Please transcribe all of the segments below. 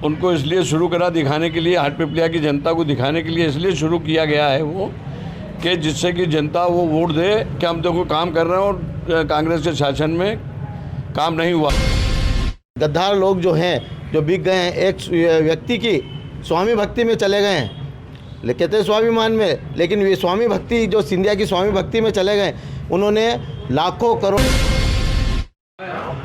उनको इसलिए शुरू करा दिखाने के लिए, हाटपिपलिया की जनता को दिखाने के लिए इसलिए शुरू किया गया है वो, कि जिससे कि जनता वो वोट दे कि हम देखो काम कर रहे हैं और कांग्रेस के शासन में काम नहीं हुआ। गद्दार लोग जो हैं, जो बिक गए हैं, एक व्यक्ति की स्वामी भक्ति में चले गए हैं, कहते हैं स्वाभिमान में, लेकिन ये स्वामी भक्ति जो सिंधिया की स्वामी भक्ति में चले गए, उन्होंने लाखों करोड़।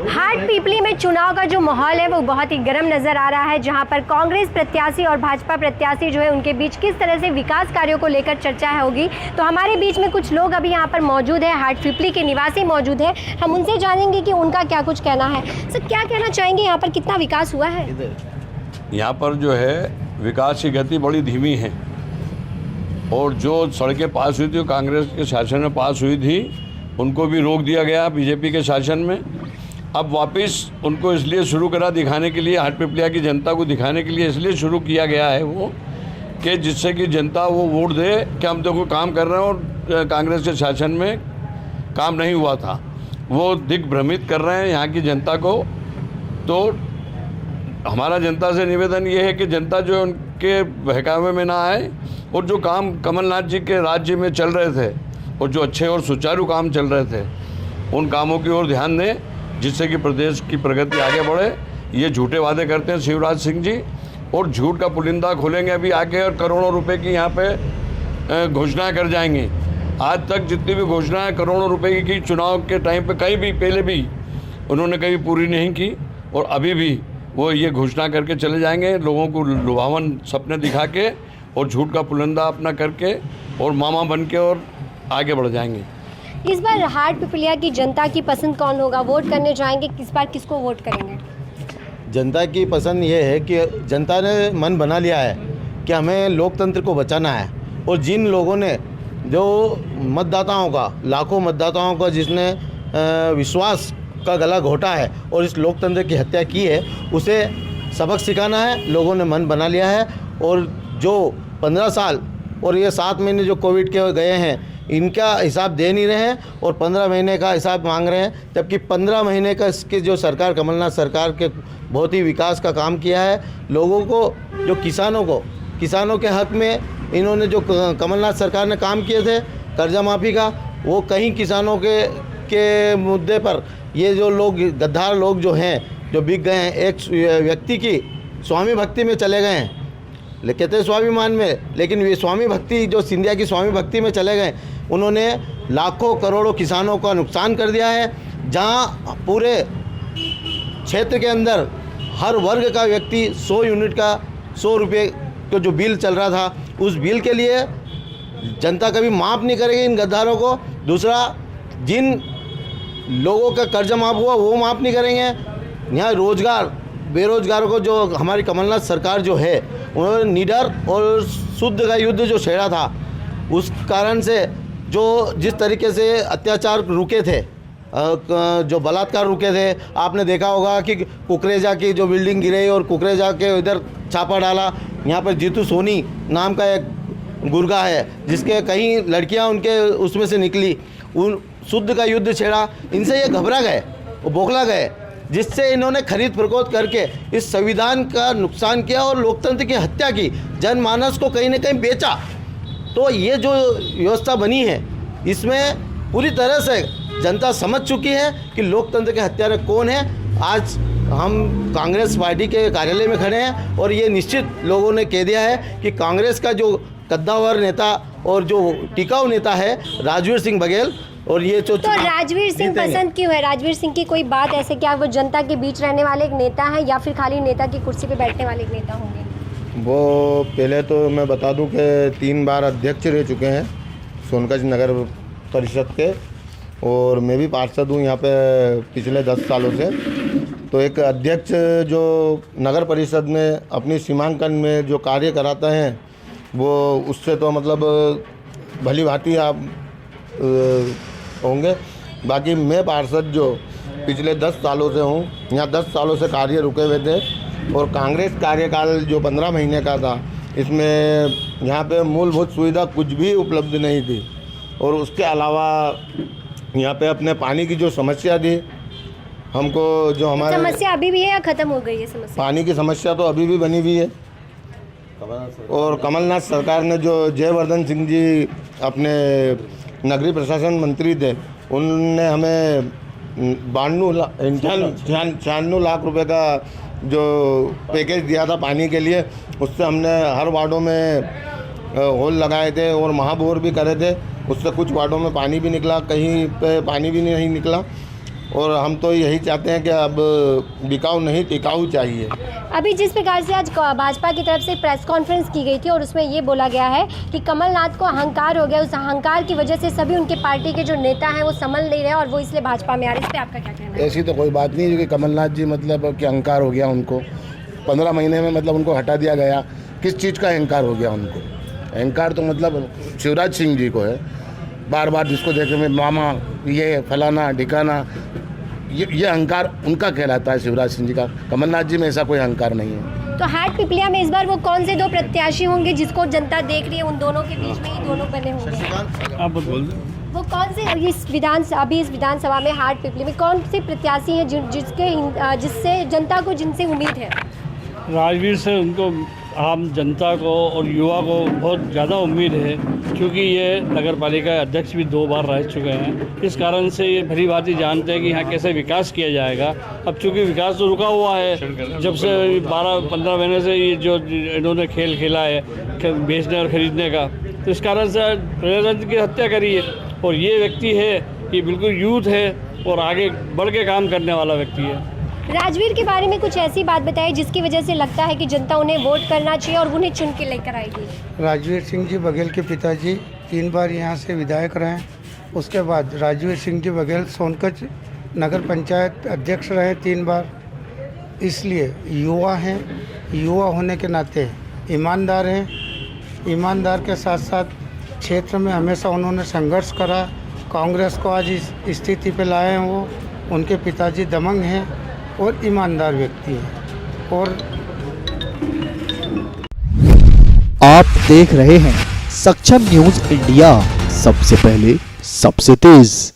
हाटपिपली में चुनाव का जो माहौल है वो बहुत ही गर्म नजर आ रहा है, जहां पर कांग्रेस प्रत्याशी और भाजपा प्रत्याशी जो है उनके बीच किस तरह से विकास कार्यों को लेकर चर्चा होगी। तो हमारे बीच में कुछ लोग अभी यहां पर मौजूद है, हाटपिपली के निवासी मौजूद है, हम उनसे जानेंगे कि उनका क्या कुछ कहना है। सर, क्या कहना चाहेंगे, यहाँ पर कितना विकास हुआ है? यहाँ पर जो है विकास की गति बड़ी धीमी है, और जो सड़कें पास हुई थी कांग्रेस के शासन में पास हुई थी, उनको भी रोक दिया गया बीजेपी के शासन में। अब वापस उनको इसलिए शुरू करा दिखाने के लिए, हाटपिपलिया की जनता को दिखाने के लिए इसलिए शुरू किया गया है वो, कि जिससे कि जनता वो वोट दे कि हम देखो काम कर रहे हैं और कांग्रेस के शासन में काम नहीं हुआ था। वो दिग्भ्रमित कर रहे हैं यहाँ की जनता को। तो हमारा जनता से निवेदन ये है कि जनता जो है उनके बहकावे में ना आए, और जो काम कमलनाथ जी के राज्य में चल रहे थे और जो अच्छे और सुचारू काम चल रहे थे, उन कामों की ओर ध्यान दें, जिससे कि प्रदेश की प्रगति आगे बढ़े। ये झूठे वादे करते हैं शिवराज सिंह जी, और झूठ का पुलिंदा खोलेंगे अभी आगे, और करोड़ों रुपए की यहाँ पे घोषणाएं कर जाएंगे। आज तक जितनी भी घोषणाएं करोड़ों रुपए की चुनाव के टाइम पे कहीं भी पहले भी उन्होंने कभी पूरी नहीं की, और अभी भी वो ये घोषणा करके चले जाएंगे, लोगों को लुभावन सपने दिखा के और झूठ का पुलिंदा अपना करके और मामा बन के और आगे बढ़ जाएंगे। इस बार हाटपिपलिया की जनता की पसंद कौन होगा? वोट करने जाएंगे, किस बार किसको वोट करेंगे? जनता की पसंद ये है कि जनता ने मन बना लिया है कि हमें लोकतंत्र को बचाना है, और जिन लोगों ने जो मतदाताओं का, लाखों मतदाताओं का जिसने विश्वास का गला घोटा है और इस लोकतंत्र की हत्या की है, उसे सबक सिखाना है। लोगों ने मन बना लिया है, और जो 15 साल और ये 7 महीने जो कोविड के गए हैं, इनका हिसाब दे नहीं रहे हैं, और 15 महीने का हिसाब मांग रहे हैं, जबकि 15 महीने का इसके जो सरकार, कमलनाथ सरकार के बहुत ही विकास का काम किया है। लोगों को, जो किसानों के हक में इन्होंने जो कमलनाथ सरकार ने काम किए थे कर्जा माफ़ी का, वो कहीं किसानों के मुद्दे पर ये जो लोग, गद्दार लोग जो हैं, जो बिक गए हैं, एक व्यक्ति की स्वामी भक्ति में चले गए हैं, कहते हैं स्वाभिमान में, लेकिन ये स्वामी भक्ति जो सिंधिया की स्वामी भक्ति में चले गए, उन्होंने लाखों करोड़ों किसानों का नुकसान कर दिया है। जहां पूरे क्षेत्र के अंदर हर वर्ग का व्यक्ति 100 यूनिट का 100 रुपये का जो बिल चल रहा था, उस बिल के लिए जनता कभी माफ़ नहीं करेगी इन गद्दारों को। दूसरा, जिन लोगों का कर्जा माफ़ हुआ वो माफ़ नहीं करेंगे। यहाँ रोजगार, बेरोजगारों को जो हमारी कमलनाथ सरकार जो है, उन्होंने निडर और शुद्ध का युद्ध जो छेड़ा था, उस कारण से जो जिस तरीके से अत्याचार रुके थे, जो बलात्कार रुके थे, आपने देखा होगा कि कुकरेजा की जो बिल्डिंग गिरी और कुकरेजा के इधर छापा डाला। यहाँ पर जीतू सोनी नाम का एक गुर्गा है, जिसके कई लड़कियाँ उनके उसमें से निकली, उन शुद्ध का युद्ध छेड़ा। इनसे ये घबरा गए, वो बौखला गए, जिससे इन्होंने खरीद फरोख्त करके इस संविधान का नुकसान किया और लोकतंत्र की हत्या की, जनमानस को कहीं न कहीं बेचा। तो ये जो व्यवस्था बनी है, इसमें पूरी तरह से जनता समझ चुकी है कि लोकतंत्र के हत्यारे कौन है। आज हम कांग्रेस पार्टी के कार्यालय में खड़े हैं, और ये निश्चित लोगों ने कह दिया है कि कांग्रेस का जो कद्दावर नेता और जो टिकाऊ नेता है राजवीर सिंह बघेल, और ये तो राजवीर सिंह पसंद क्यों है? राजवीर सिंह की कोई बात ऐसे, क्या वो जनता के बीच रहने वाले एक नेता हैं, या फिर खाली नेता की कुर्सी पे बैठने वाले एक नेता होंगे? वो पहले तो मैं बता दूं कि 3 बार अध्यक्ष रह चुके हैं सोनकच्छ नगर परिषद के, और मैं भी पार्षद हूँ यहाँ पे पिछले 10 सालों से। तो एक अध्यक्ष जो नगर परिषद में अपनी सीमांकन में जो कार्य कराता है, वो उससे तो मतलब भली भांति आप होंगे। बाकी मैं पार्षद जो पिछले 10 सालों से हूँ, यहाँ 10 सालों से कार्य रुके हुए थे, और कांग्रेस कार्यकाल जो 15 महीने का था, इसमें यहाँ पे मूलभूत सुविधा कुछ भी उपलब्ध नहीं थी। और उसके अलावा यहाँ पे अपने पानी की जो समस्या थी, हमको जो हमारे समस्या अभी भी है या खत्म हो गई है समस्या? पानी की समस्या तो अभी भी बनी हुई है। और कमलनाथ सरकार ने जो जयवर्धन सिंह जी अपने नगरीय प्रशासन मंत्री थे, उनने हमें 96 लाख रुपए का जो पैकेज दिया था पानी के लिए, उससे हमने हर वार्डों में होल लगाए थे और महाबोर भी करे थे। उससे कुछ वार्डों में पानी भी निकला, कहीं पे पानी भी नहीं निकला। और हम तो यही चाहते हैं कि अब बिकाऊ नहीं टिकाऊ चाहिए। अभी जिस प्रकार से आज भाजपा की तरफ से प्रेस कॉन्फ्रेंस की गई थी और उसमें ये बोला गया है कि कमलनाथ को अहंकार हो गया, उस अहंकार की वजह से सभी उनके पार्टी के जो नेता हैं वो संभल नहीं रहे और वो इसलिए भाजपा में आ रहे। इस पर आपका क्या कहना है? ऐसी तो कोई बात नहीं है कि कमलनाथ जी मतलब कि अहंकार हो गया उनको 15 महीने में, मतलब उनको हटा दिया गया। किस चीज़ का अहंकार हो गया उनको? अहंकार तो मतलब शिवराज सिंह जी को है। बार बार जिसको देखे में मामा, ये फलाना ढिकाना, ये अहंकार उनका कहलाता है, शिवराज सिंह जी का। कमलनाथ जी में ऐसा कोई अहंकार नहीं है। तो हाट पिपलिया में इस बार वो कौन से दो प्रत्याशी होंगे जिसको जनता देख रही है? उन दोनों के बीच में ही दोनों बने होंगे। आप बोल दें। वो कौन से इस विधानसभा में हाट पिपली में कौन से प्रत्याशी हैं जिससे जनता को जिनसे उम्मीद है? राजवीर से उनको आम जनता को और युवा को बहुत ज़्यादा उम्मीद है, क्योंकि ये नगर पालिका अध्यक्ष भी 2 बार रह चुके हैं। इस कारण से ये भली भांति ही जानते हैं कि यहाँ कैसे विकास किया जाएगा। अब चूँकि विकास तो रुका हुआ है, जब से 12-15 महीने से ये जो इन्होंने खेल खेला है बेचने और ख़रीदने का, तो इस कारण से प्रजातंत्र की हत्या करी है। और ये व्यक्ति है, ये बिल्कुल यूथ है और आगे बढ़ के काम करने वाला व्यक्ति है। राजवीर के बारे में कुछ ऐसी बात बताइए जिसकी वजह से लगता है कि जनता उन्हें वोट करना चाहिए और उन्हें चुन के लेकर आएगी। राजवीर सिंह जी बघेल के पिताजी 3 बार यहाँ से विधायक रहे। उसके बाद राजवीर सिंह जी बघेल सोनकच नगर पंचायत अध्यक्ष रहे 3 बार। इसलिए युवा हैं, युवा होने के नाते ईमानदार हैं। ईमानदार के साथ साथ क्षेत्र में हमेशा उन्होंने संघर्ष करा, कांग्रेस को आज इस स्थिति पे लाए हैं। वो उनके पिताजी दमंग हैं और ईमानदार व्यक्ति हैं। और आप देख रहे हैं सक्षम न्यूज इंडिया, सबसे पहले सबसे तेज।